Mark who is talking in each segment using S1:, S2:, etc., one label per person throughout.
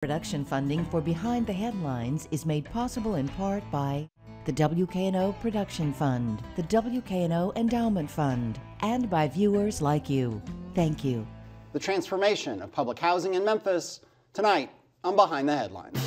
S1: Production funding for Behind the Headlines is made possible in part by the WKNO Production Fund, the WKNO Endowment Fund, and by viewers like you. Thank you.
S2: The transformation of public housing in Memphis, tonight on Behind the Headlines.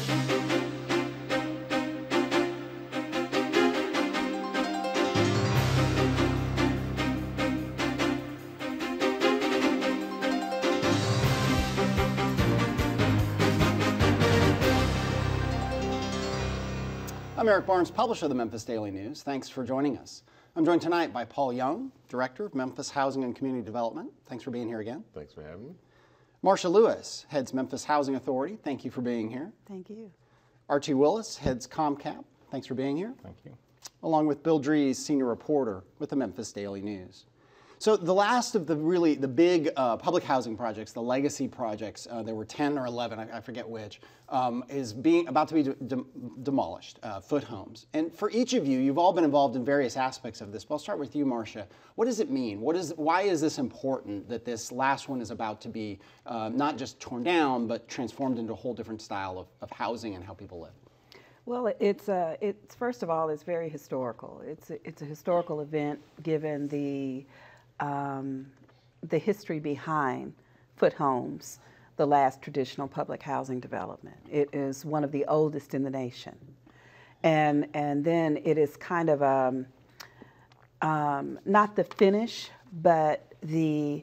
S2: I'm Eric Barnes, publisher of the Memphis Daily News. Thanks for joining us. I'm joined tonight by Paul Young, Director of Memphis Housing and Community Development. Thanks for being here again.
S3: Thanks for having me.
S2: Marcia Lewis heads Memphis Housing Authority. Thank you for being here.
S4: Thank you.
S2: Archie Willis heads ComCap. Thanks for being here.
S3: Thank you.
S2: Along with Bill Dries, senior reporter with the Memphis Daily News. So the last of the big public housing projects, the legacy projects, there were 10 or 11, I forget which, is about to be demolished, Foot Homes. And for each of you, you've all been involved in various aspects of this. But I'll start with you, Marcia. What does it mean? Why is this important that this last one is about to be not just torn down, but transformed into a whole different style of housing and how people live?
S4: Well, it's first of all, it's very historical. It's a historical event given the history behind Foot Homes, the last traditional public housing development. It is one of the oldest in the nation. And then it is kind of not the finish, but the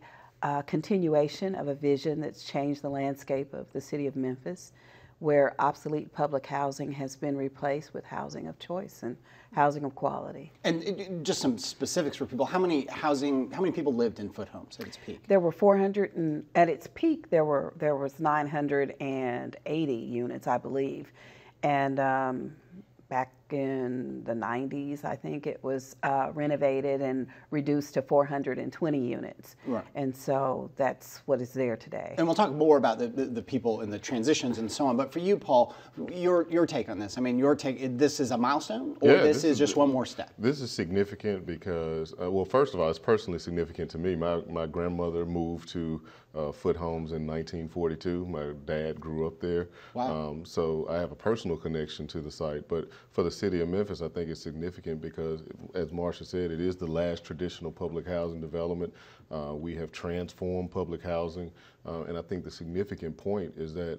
S4: continuation of a vision that's changed the landscape of the city of Memphis, where obsolete public housing has been replaced with housing of choice and housing of quality.
S2: And just some specifics for people. How many people lived in Foot Homes at its peak?
S4: There were 400, and at its peak there was 980 units, I believe. And back in the 90s, I think it was renovated and reduced to 420 units. Right. And so that's what is there today.
S2: And we'll talk more about the people and the transitions and so on. But for you, Paul, your take on this. I mean, this is a milestone, or this is just one more step?
S3: This is significant because, well, first of all, it's personally significant to me. My grandmother moved to Foot Homes in 1942. My dad grew up there. Wow. So I have a personal connection to the site. But for the city of Memphis, I think it's significant because, as Marcia said, it is the last traditional public housing development. We have transformed public housing, and I think the significant point is that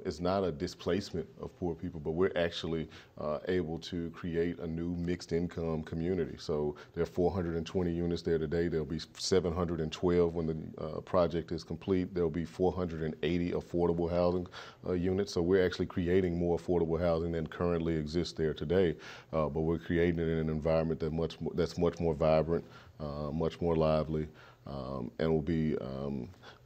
S3: it's not a displacement of poor people, but we're actually able to create a new mixed income community. So there are 420 units there today. There'll be 712 when the project is complete. There'll be 480 affordable housing units. So we're actually creating more affordable housing than currently exists there today. But we're creating it in an environment that's much more vibrant, much more lively, and will be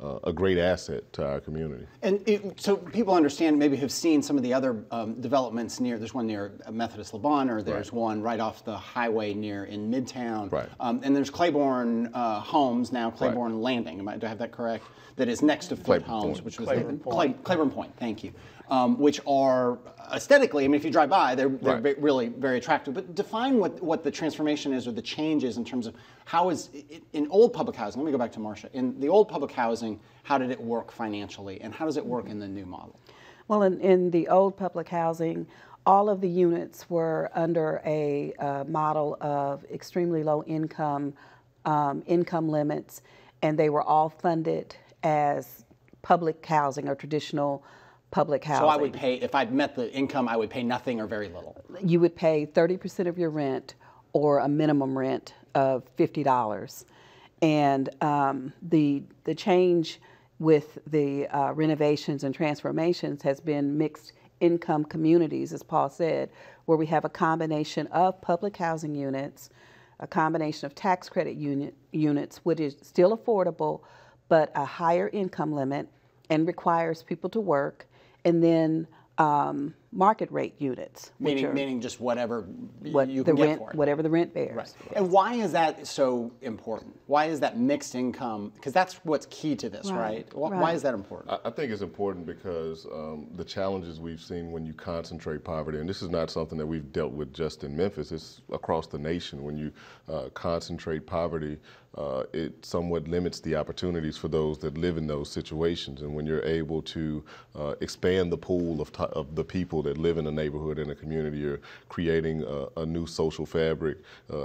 S3: a great asset to our community.
S2: And so people understand, maybe have seen some of the other developments near, there's one near Methodist Laban, or there's one right off the highway in Midtown. Right. And there's Claiborne Homes, now Claiborne Landing, do I have that correct? That is next to Foot Homes, which was Claiborne Point, thank you. Which are aesthetically, I mean, if you drive by, they're really very attractive. But define what the transformation is, or the change is, in terms of how is, in old public housing, let me go back to Marcia, in the old public housing, how did it work financially, and how does it work in the new model?
S4: Well, in the old public housing, all of the units were under a model of extremely low income limits, and they were all funded as public housing or traditional public housing.
S2: So I would pay, if I'd met the income, I would pay nothing or very little?
S4: You would pay 30% of your rent, or a minimum rent of $50. And the change with the renovations and transformations has been mixed income communities, as Paul said, where we have a combination of public housing units, a combination of tax credit units, which is still affordable, but a higher income limit and requires people to work, and then market rate units.
S2: Meaning just whatever
S4: what
S2: you can
S4: the
S2: get
S4: rent,
S2: for it.
S4: whatever the rent bears.
S2: Right. And why is that so important? Why is that mixed income? Because that's what's key to this, right? Why is that important?
S3: I think it's important because the challenges we've seen when you concentrate poverty, and this is not something that we've dealt with just in Memphis, it's across the nation. When you concentrate poverty, it somewhat limits the opportunities for those that live in those situations. And when you're able to expand the pool of the people that live in a neighborhood and a community, you're creating a new social fabric,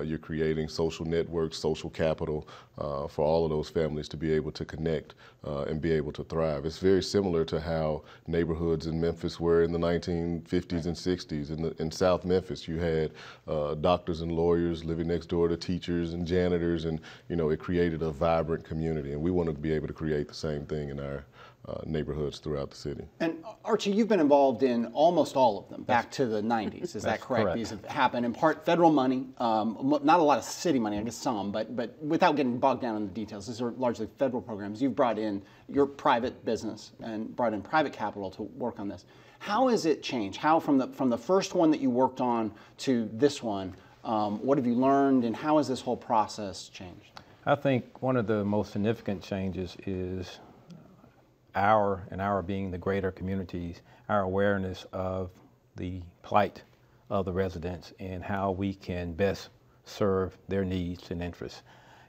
S3: you're creating social networks, social capital for all of those families to be able to connect and be able to thrive. It's very similar to how neighborhoods in Memphis were in the 1950s and 60s. In South Memphis, you had doctors and lawyers living next door to teachers and janitors, and it created a vibrant community. And we want to be able to create the same thing in our neighborhoods throughout the city. And
S2: Archie, you've been involved in almost all of them back to the 90s. Is that correct? These have happened in part federal money, not a lot of city money, I guess some, but without getting bogged down in the details, these are largely federal programs. You've brought in your private business and brought in private capital to work on this. How has it changed? How from the first one that you worked on to this one, what have you learned, and how has this whole process changed?
S5: I think one of the most significant changes is our being the greater communities, our awareness of the plight of the residents and how we can best serve their needs and interests.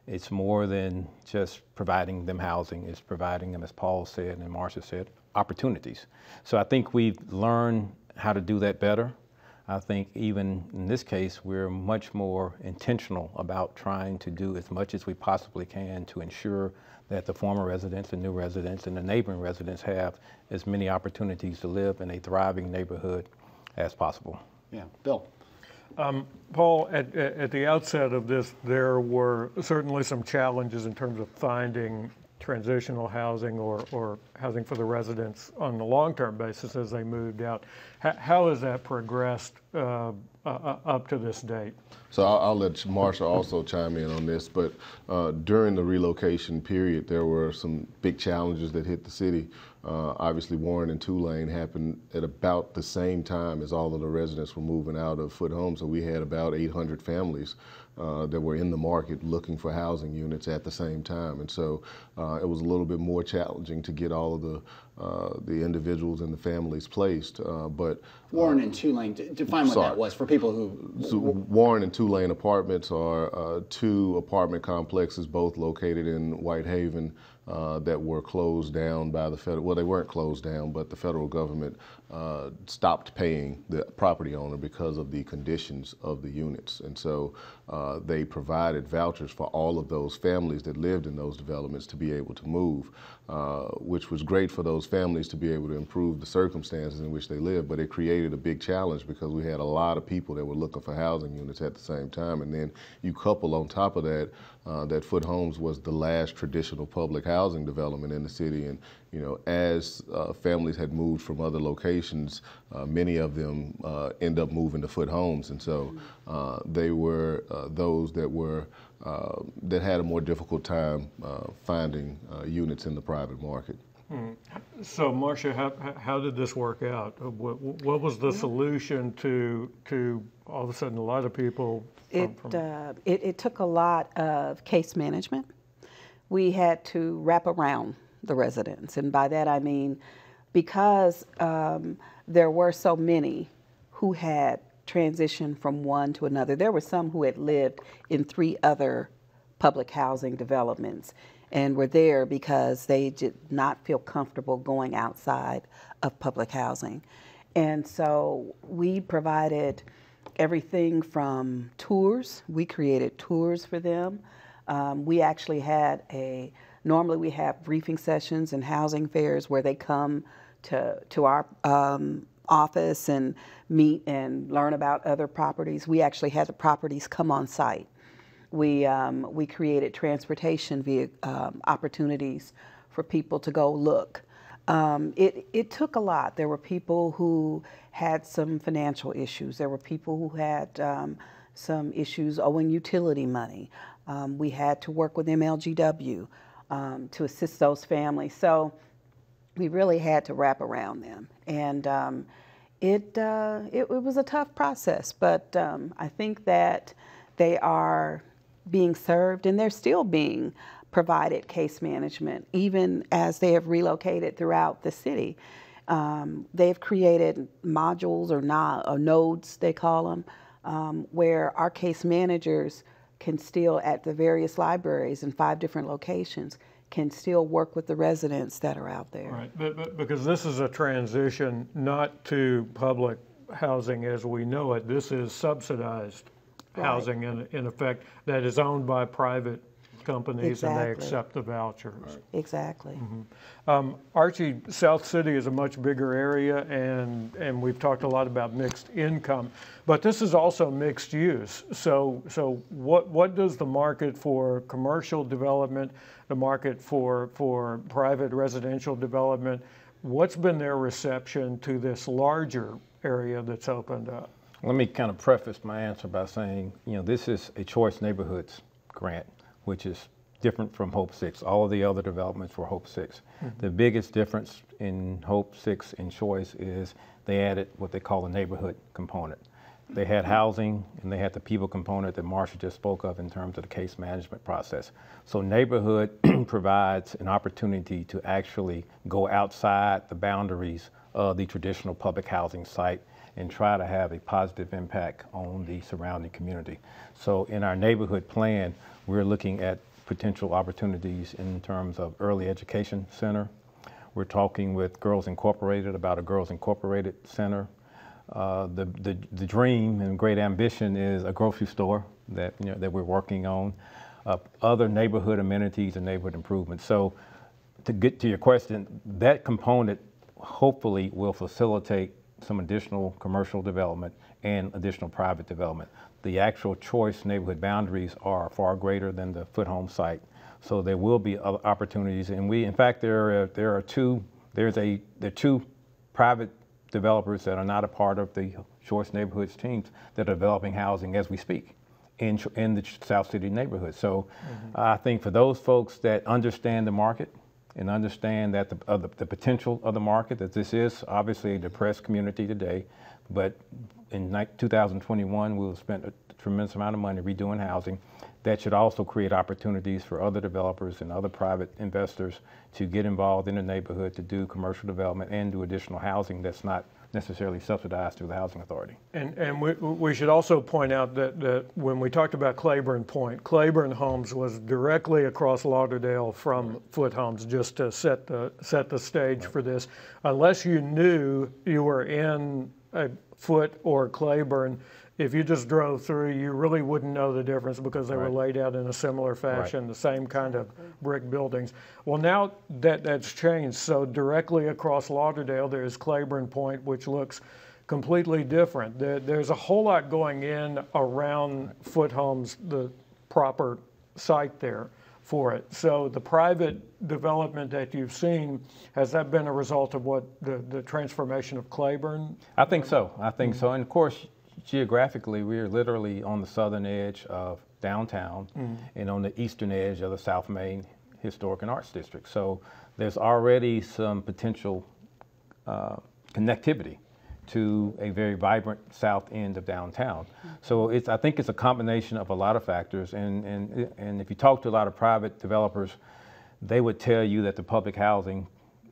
S5: It's more than just providing them housing, it's providing them, as Paul said and Marcia said, opportunities. So I think we've learned how to do that better. I think even in this case, we're much more intentional about trying to do as much as we possibly can to ensure that the former residents and new residents and the neighboring residents have as many opportunities to live in a thriving neighborhood as possible.
S2: Yeah, Bill.
S6: Paul, at the outset of this, there were certainly some challenges in terms of finding transitional housing or housing for the residents on a long-term basis as they moved out. How has that progressed up to this date?
S3: So I'll let Marcia also chime in on this, but during the relocation period, there were some big challenges that hit the city. Obviously, Warren and Tulane happened at about the same time as all of the residents were moving out of Foot Home, so we had about 800 families that were in the market looking for housing units at the same time. And so it was a little bit more challenging to get all of the individuals and the families placed. But
S2: Warren and Tulane, define what that was for people who...
S3: So Warren and Tulane Apartments are two apartment complexes, both located in Whitehaven, that were closed down by the federal, well, they weren't closed down, but the federal government stopped paying the property owner because of the conditions of the units. And so they provided vouchers for all of those families that lived in those developments to be able to move, which was great for those families to be able to improve the circumstances in which they live, but it created a big challenge because we had a lot of people that were looking for housing units at the same time. And then you couple on top of that, that Foot Homes was the last traditional public housing development in the city. And as families had moved from other locations, many of them end up moving to Foot Homes. And so they were those that were that had a more difficult time finding units in the private market.
S6: So, Marcia, how did this work out? What was the solution to all of a sudden a lot of people?
S4: It took a lot of case management. We had to wrap around the residents, and by that I mean because there were so many who had transitioned from one to another. There were some who had lived in 3 other public housing developments and were there because they did not feel comfortable going outside of public housing. And so we provided everything from tours. We created tours for them. We actually had normally we have briefing sessions and housing fairs where they come to our office and meet and learn about other properties. We actually had the properties come on site. We created transportation via opportunities for people to go look. It took a lot. There were people who had some financial issues. There were people who had some issues owing utility money. We had to work with MLGW to assist those families. So we really had to wrap around them. And It was a tough process, but I think that they are being served, and they're still being provided case management, even as they have relocated throughout the city. They've created modules or nodes, they call them, where our case managers can still, at the various libraries in 5 different locations, can still work with the residents that are out there.
S6: Right, but because this is a transition not to public housing as we know it, this is subsidized housing in effect that is owned by private companies and they accept the vouchers.
S4: Right. Exactly.
S6: Archie, South City is a much bigger area, and we've talked a lot about mixed income, but this is also mixed use. So what does the market for commercial development, the market for private residential development, what's been their reception to this larger area that's opened up?
S5: Let me kind of preface my answer by saying, this is a Choice Neighborhoods grant, which is different from Hope 6. All of the other developments were Hope 6. The biggest difference in Hope 6 and Choice is they added what they call a neighborhood component. They had housing and they had the people component that Marsha just spoke of in terms of the case management process. So neighborhood provides an opportunity to actually go outside the boundaries of the traditional public housing site and try to have a positive impact on the surrounding community. So in our neighborhood plan, we're looking at potential opportunities in terms of early education center. We're talking with Girls Incorporated about a Girls Incorporated center. The dream and great ambition is a grocery store that that we're working on. Other neighborhood amenities and neighborhood improvements. So to get to your question, that component hopefully will facilitate some additional commercial development and additional private development. The actual Choice neighborhood boundaries are far greater than the Foot Home site. So there will be other opportunities, and in fact, there are two private developers that are not a part of the Choice Neighborhoods teams that are developing housing as we speak in the South City neighborhood. So I think for those folks that understand the market and understand that the potential of the market, that this is obviously a depressed community today, but in 2021 we'll spend a tremendous amount of money redoing housing. That should also create opportunities for other developers and other private investors to get involved in the neighborhood to do commercial development and do additional housing that's not necessarily subsidized through the Housing Authority.
S6: And we should also point out that when we talked about Claiborne Point, Claiborne Homes was directly across Lauderdale from Foot Homes, just to set the stage for this. Unless you knew you were in a Foot or Claiborne, if you just drove through, you really wouldn't know the difference because they were laid out in a similar fashion, the same kind of brick buildings. Well, now that's changed. So directly across Lauderdale, there's Claiborne Point, which looks completely different. There's a whole lot going in around Foot Homes, the proper site there for it. So the private development that you've seen, has that been a result of what the transformation of Claiborne?
S5: I think so. I think so. And of course, geographically, we're literally on the southern edge of downtown and on the eastern edge of the South Main Historic and Arts District. So there's already some potential connectivity to a very vibrant south end of downtown. So I think it's a combination of a lot of factors. And if you talk to a lot of private developers, they would tell you that the public housing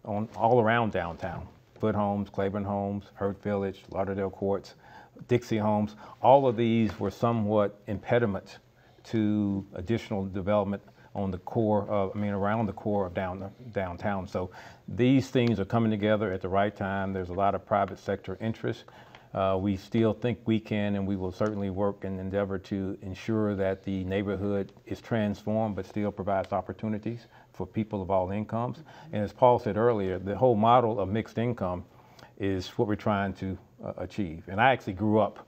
S5: all around downtown, Foot Homes, Claiborne Homes, Hurt Village, Lauderdale Courts, Dixie Homes, all of these were somewhat impediments to additional development on the core of, around the core of downtown. So these things are coming together at the right time. There's a lot of private sector interest. We still think we can, and we will certainly work and endeavor to ensure that the neighborhood is transformed but still provides opportunities for people of all incomes. And as Paul said earlier, the whole model of mixed income is what we're trying to achieve. And I actually grew up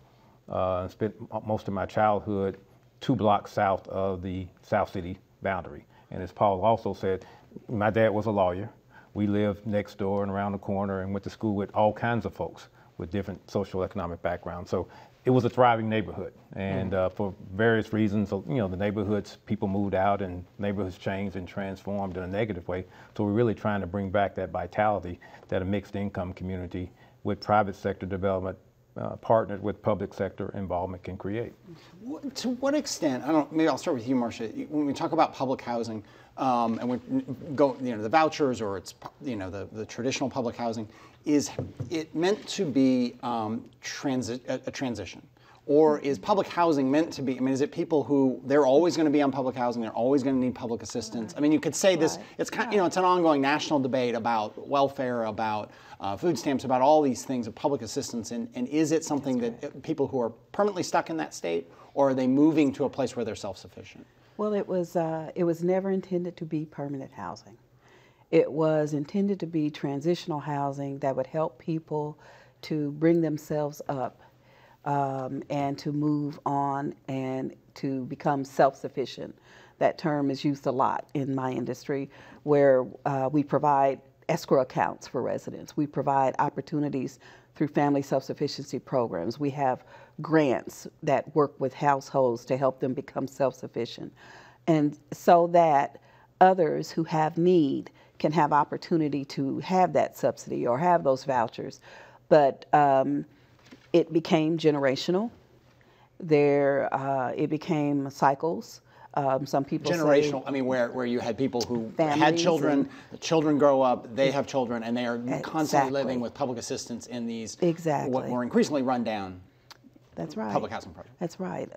S5: and spent most of my childhood 2 blocks south of the South City boundary. And as Paul also said, my dad was a lawyer. We lived next door and around the corner and went to school with all kinds of folks with different social economic backgrounds. So it was a thriving neighborhood. And for various reasons, the neighborhoods, people moved out and neighborhoods changed and transformed in a negative way. So we're really trying to bring back that vitality that a mixed income community with private sector development partnered with public sector involvement can create.
S2: To what extent, I don't, maybe I'll start with you, Marcia, when we talk about public housing, and we go, the vouchers, or it's, the traditional public housing, is it meant to be a transition? Or is public housing meant to be, is it people who, they're always going to be on public housing, they're always going to need public assistance? You could say this, it's kind of, it's an ongoing national debate about welfare, about food stamps, about all these things of public assistance, and is it something that people who are permanently stuck in that state, or are they moving to a place where they're self-sufficient?
S4: Well, it was never intended to be permanent housing. It was intended to be transitional housing that would help people to bring themselves up and to move on and to become self-sufficient. That term is used a lot in my industry, where we provide escrow accounts for residents. We provide opportunities through family self-sufficiency programs. We have grants that work with households to help them become self-sufficient. And so that others who have need can have opportunity to have that subsidy or have those vouchers. But it became generational. It became cycles. Some people
S2: generational,
S4: say,
S2: where you had people who had children, the children grow up, they have children, and they are constantly living with public assistance in these what were increasingly run down.
S4: That's right.
S2: Public housing projects.
S4: That's right.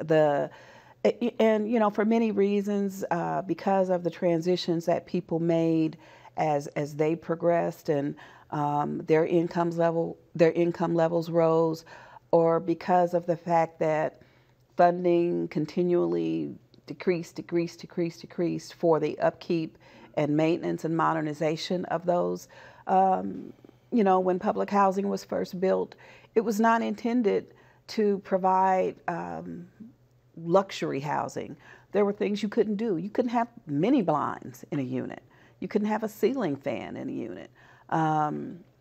S4: And for many reasons, because of the transitions that people made as they progressed, and their income levels rose, or because of the fact that funding continually decreased for the upkeep and maintenance and modernization of those. When public housing was first built, it was not intended to provide luxury housing. There were things you couldn't do. You couldn't have mini blinds in a unit. You couldn't have a ceiling fan in a unit.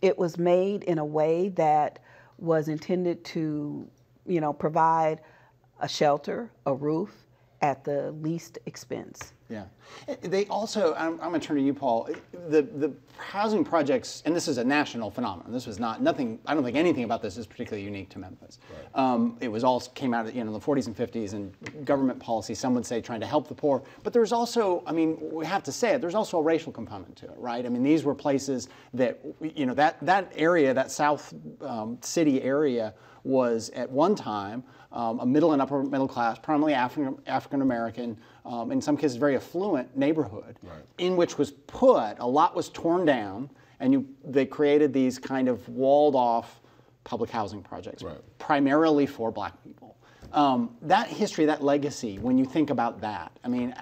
S4: It was made in a way that was intended to, provide a shelter, a roof, at the least expense.
S2: Yeah. They also, I'm going to turn to you, Paul, the housing projects, and this is a national phenomenon. This was nothing, I don't think anything about this is particularly unique to Memphis. Right. It was all came out of, the 40s and 50s, and government policy, some would say trying to help the poor. But there's also, we have to say it, there's also a racial component to it, right? these were places that, that area, that South City area was at one time a middle and upper middle class, primarily African American, in some cases very affluent neighborhood, right, in which was a lot was torn down, and they created these kind of walled off public housing projects, right, primarily for black people. That history, that legacy, when you think about that,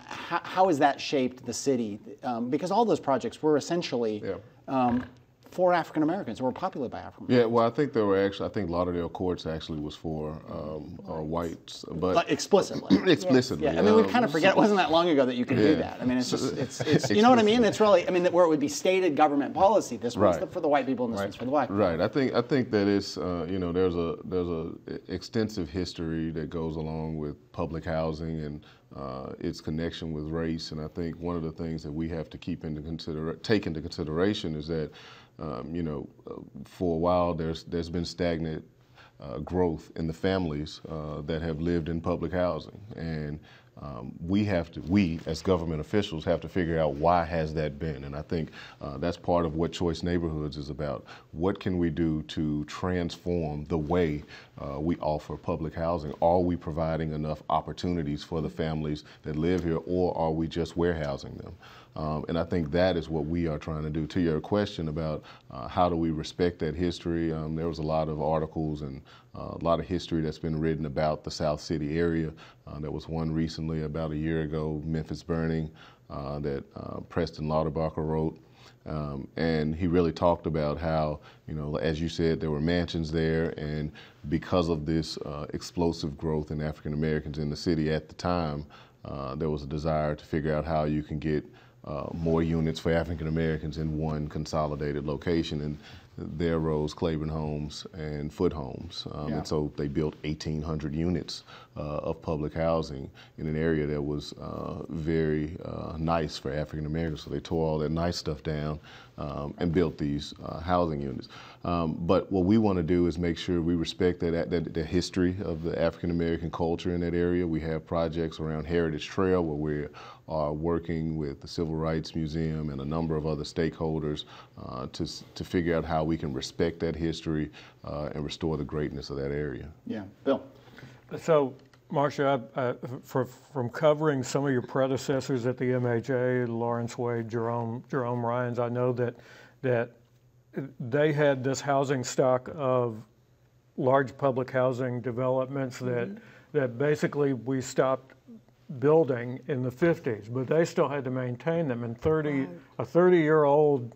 S2: how has that shaped the city? Because all those projects were essentially for African Americans, or were populated by African Americans.
S3: Yeah, well, I think I think Lauderdale Courts actually was for whites, but
S2: explicitly.
S3: Explicitly.
S2: Yeah, we kind of forget it wasn't that long ago that you could do that. It's just, it's you know what I mean? It's really, where it would be stated government policy. This one's for the white people, and this one's for the black people.
S3: Right. I think that it's, there's a extensive history that goes along with public housing and its connection with race, and I think one of the things that we have to take into consideration is that for a while there's been stagnant growth in the families that have lived in public housing, and we as government officials have to figure out why has that been, and I think that's part of what Choice Neighborhoods is about. What can we do to transform the way we offer public housing? Are we providing enough opportunities for the families that live here, or are we just warehousing them? And I think that is what we are trying to do. To your question about how do we respect that history, there was a lot of articles and a lot of history that's been written about the South City area. There was one recently about a year ago, Memphis Burning, that Preston Lauterbacher wrote. And he really talked about how, as you said, there were mansions there, and because of this explosive growth in African Americans in the city at the time, there was a desire to figure out how you can get more units for African Americans in one consolidated location, and there arose Claiborne Homes and Foot Homes, and so they built 1,800 units of public housing in an area that was very nice for African Americans. So they tore all that nice stuff down, and built these housing units. But what we want to do is make sure we respect the history of the African American culture in that area. We have projects around Heritage Trail where we are working with the Civil Rights Museum and a number of other stakeholders to figure out how we can respect that history and restore the greatness of that area.
S2: Yeah, Bill.
S6: So, Marcia, from covering some of your predecessors at the MHA, Lawrence Wade, Jerome Ryans, I know that they had this housing stock of large public housing developments that basically we stopped building in the 50s, but they still had to maintain them. And a 30-year-old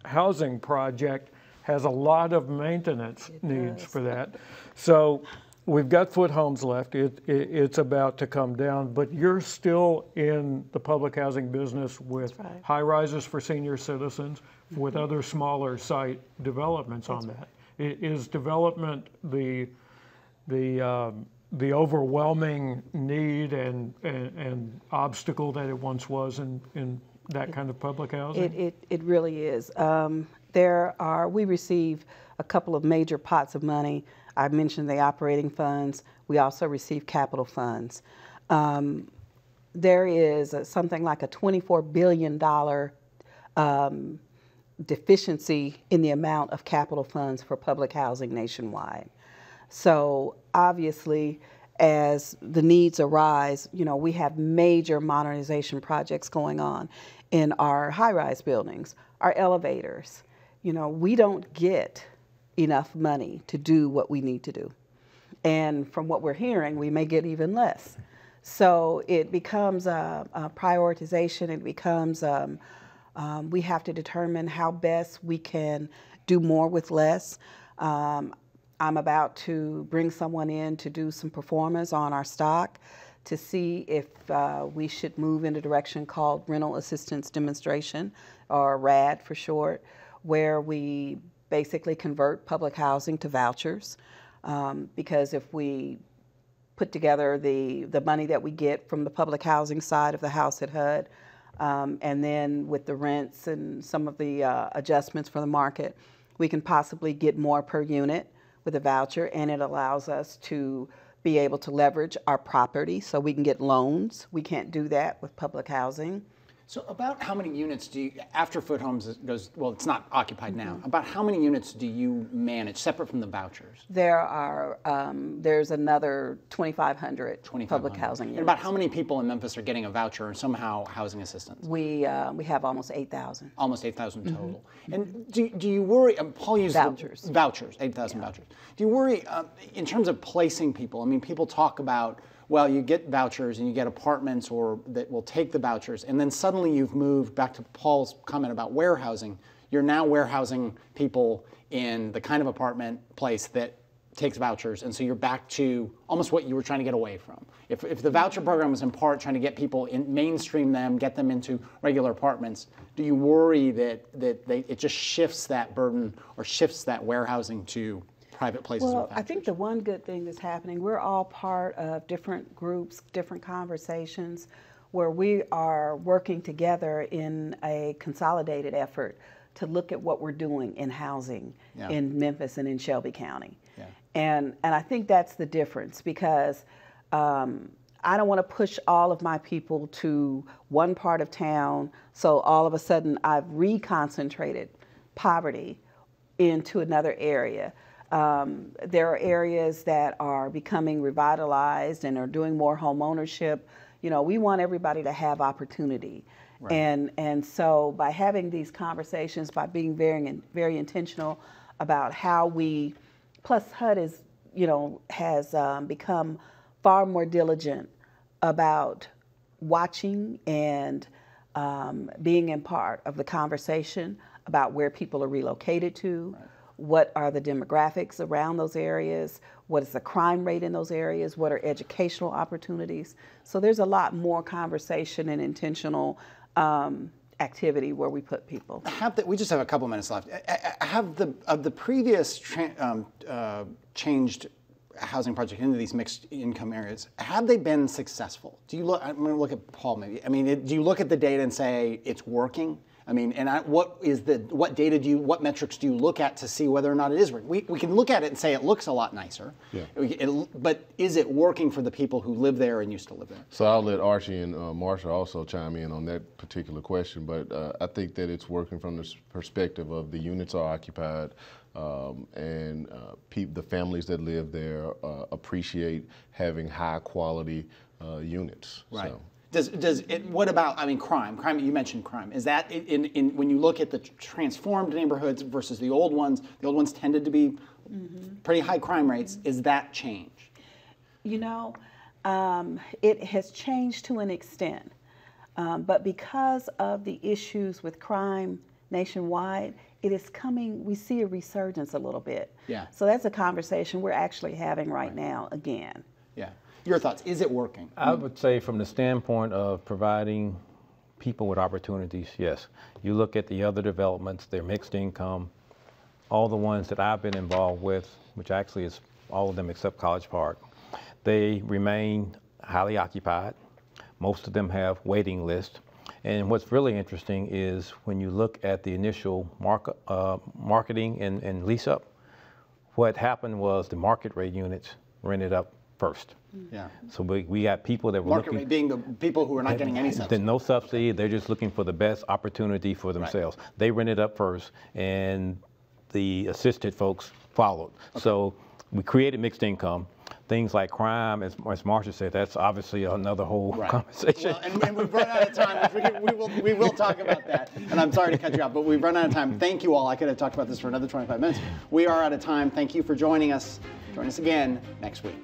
S6: housing project has a lot of maintenance needs for that. So we've got Foot Homes left. It's about to come down, but you're still in the public housing business with high rises for senior citizens, with other smaller site developments on that. Is development the overwhelming need and obstacle that it once was in that kind of public housing?
S4: It really is. We receive a couple of major pots of money. I mentioned the operating funds. We also receive capital funds. There is something like a $24 billion deficiency in the amount of capital funds for public housing nationwide. So obviously, as the needs arise, we have major modernization projects going on in our high-rise buildings, our elevators. We don't get enough money to do what we need to do. And from what we're hearing, we may get even less. So it becomes a prioritization. It becomes, we have to determine how best we can do more with less. I'm about to bring someone in to do some performance on our stock to see if we should move in a direction called Rental Assistance Demonstration, or RAD for short, where we basically convert public housing to vouchers, because if we put together the money that we get from the public housing side of the house at HUD, and then with the rents and some of the adjustments for the market, we can possibly get more per unit with a voucher, and it allows us to be able to leverage our property so we can get loans. We can't do that with public housing.
S2: So about how many units do you, after Foot Homes goes, well, it's not occupied now, about how many units do you manage separate from the vouchers?
S4: There's another 2,500 public housing units.
S2: And about how many people in Memphis are getting a voucher or somehow housing assistance?
S4: We have almost 8,000. Almost
S2: 8,000 total. And do you worry, Paul used
S4: vouchers.
S2: Vouchers, 8,000 vouchers. Do you worry in terms of placing people? I mean, people talk about, well, you get vouchers and you get apartments that will take the vouchers, and then suddenly you've moved back to Paul's comment about warehousing. You're now warehousing people in the kind of apartment place that takes vouchers, and so you're back to almost what you were trying to get away from. If the voucher program was in part trying to get people in, mainstream them, get them into regular apartments, do you worry that it just shifts that burden or shifts that warehousing to private places?
S4: Well, I think the one good thing that's happening, we're all part of different groups, different conversations, where we are working together in a consolidated effort to look at what we're doing in housing in Memphis and in Shelby County. Yeah. And I think that's the difference, because I don't want to push all of my people to one part of town, so all of a sudden I've reconcentrated poverty into another area. There are areas that are becoming revitalized and are doing more home ownership. We want everybody to have opportunity. Right. And so by having these conversations, by being very intentional about how we, plus HUD is, has become far more diligent about watching and being in part of the conversation about where people are relocated to. Right. What are the demographics around those areas? What is the crime rate in those areas? What are educational opportunities? So there's a lot more conversation and intentional activity where we put people.
S2: We just have a couple minutes left. Have the previous changed housing project into these mixed income areas, have they been successful? I'm going to look at Paul maybe. I mean, do you look at the data and say it's working? I mean, and what metrics do you look at to see whether or not it is working? We can look at it and say it looks a lot nicer, but is it working for the people who live there and used to live there?
S3: So I'll let Archie and Marsha also chime in on that particular question, but I think that it's working from the perspective of the units are occupied, and the families that live there appreciate having high quality units.
S2: Right.
S3: So.
S2: What about, I mean, crime? Crime, you mentioned crime. Is that when you look at the transformed neighborhoods versus the old ones tended to be pretty high crime rates. Is that changed?
S4: You know, it has changed to an extent, but because of the issues with crime nationwide, it is coming, we see a resurgence a little bit.
S2: Yeah.
S4: So that's a conversation we're actually having right now again.
S2: Yeah. Your thoughts, is it working?
S5: I would say from the standpoint of providing people with opportunities, yes. You look at the other developments, they're mixed income. All the ones that I've been involved with, which actually is all of them except College Park, they remain highly occupied. Most of them have waiting lists. And what's really interesting is when you look at the initial marketing and lease up, what happened was the market rate units rented up first.
S2: Yeah.
S5: So we got people that were
S2: market
S5: looking,
S2: rate being the people who are not getting any subsidy.
S5: No subsidy. They're just looking for the best opportunity for themselves. Right. They rented up first, and the assisted folks followed. Okay. So we created mixed income. Things like crime, as Marsha said, that's obviously another whole conversation.
S2: Well, and we've run out of time. We will talk about that. And I'm sorry to cut you off, but we've run out of time. Thank you all. I could have talked about this for another 25 minutes. We are out of time. Thank you for joining us. Join us again next week.